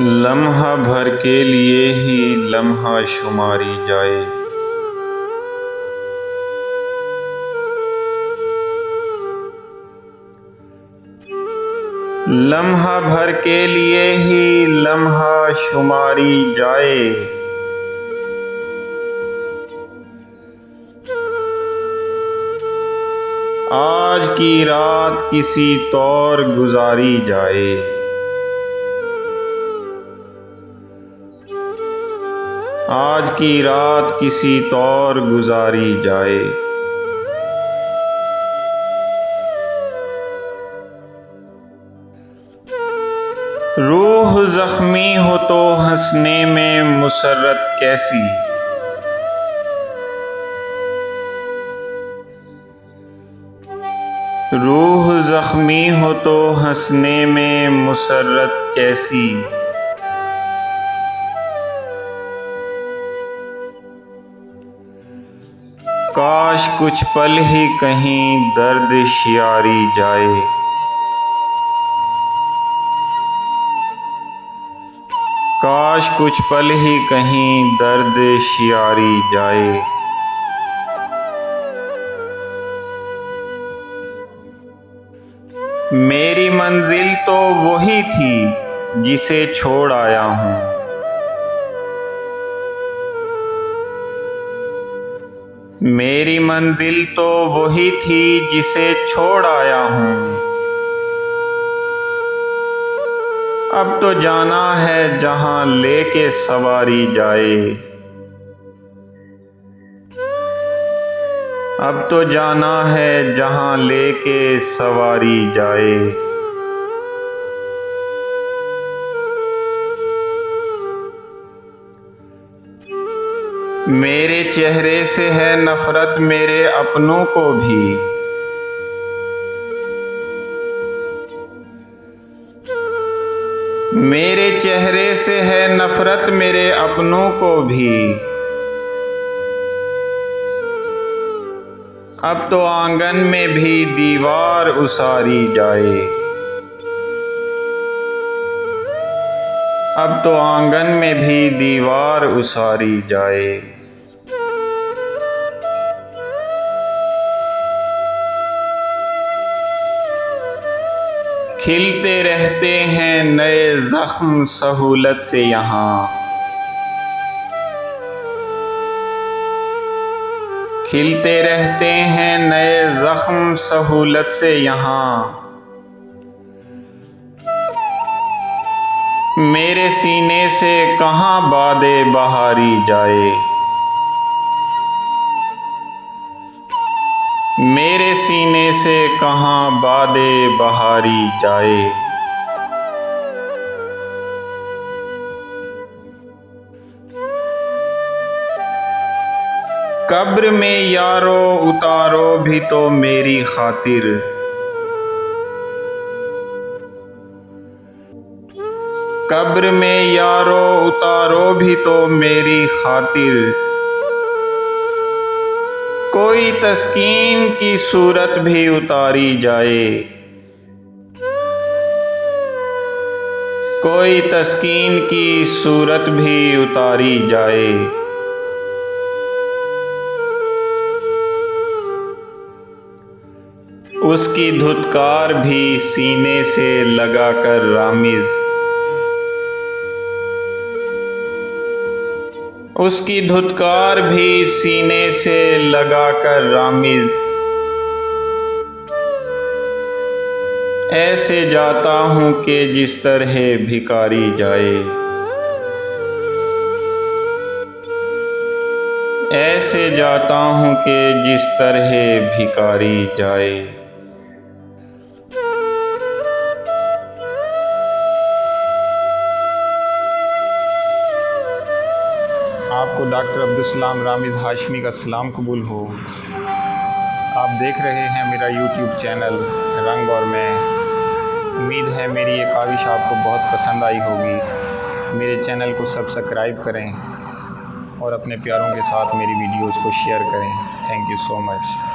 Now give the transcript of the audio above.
लम्हा भर के लिए ही लम्हा शुमारी जाए। लम्हा भर के लिए ही लम्हा शुमारी जाए। आज की रात किसी तौर गुजारी जाए। आज की रात किसी तौर गुजारी जाए। रूह जख्मी हो तो हंसने में मुसर्रत कैसी। रूह जख्मी हो तो हंसने में मुसर्रत कैसी। काश कुछ पल ही कहीं दर्द शियारी जाए। काश कुछ पल ही कहीं दर्द शियारी जाए। मेरी मंजिल तो वही थी जिसे छोड़ आया हूँ। मेरी मंजिल तो वही थी जिसे छोड़ आया हूँ। अब तो जाना है जहाँ लेके सवारी जाए। अब तो जाना है जहाँ लेके सवारी जाए। मेरे चेहरे से है नफरत मेरे अपनों को भी। मेरे चेहरे से है नफरत मेरे अपनों को भी। अब तो आंगन में भी दीवार उसारी जाए। अब तो आंगन में भी दीवार उसारी जाए। खिलते रहते हैं नए जख्म सहूलत से यहाँ। खिलते रहते हैं नए जख्म सहूलत से यहाँ। मेरे सीने से कहाँ बादे बहारी जाए। मेरे सीने से कहाँ बादे बहारी जाए। कब्र में यारो उतारो भी तो मेरी खातिर। कब्र में यारो उतारो भी तो मेरी खातिर। कोई तस्कीन की सूरत भी उतारी जाए। कोई तस्कीन की सूरत भी उतारी जाए। उसकी धुतकार भी सीने से लगाकर रामिज़। उसकी धुतकार भी सीने से लगाकर रामिज़। ऐसे जाता हूँ कि जिस तरह भिखारी जाए। ऐसे जाता हूँ कि जिस तरह भिखारी जाए। आपको डॉक्टर अब्दुल सलाम रामिज़ हाशमी का सलाम कबूल हो। आप देख रहे हैं मेरा यूट्यूब चैनल रंग और मैं। उम्मीद है मेरी ये काविश आपको बहुत पसंद आई होगी। मेरे चैनल को सब्सक्राइब करें और अपने प्यारों के साथ मेरी वीडियोज़ को शेयर करें। Thank you so much.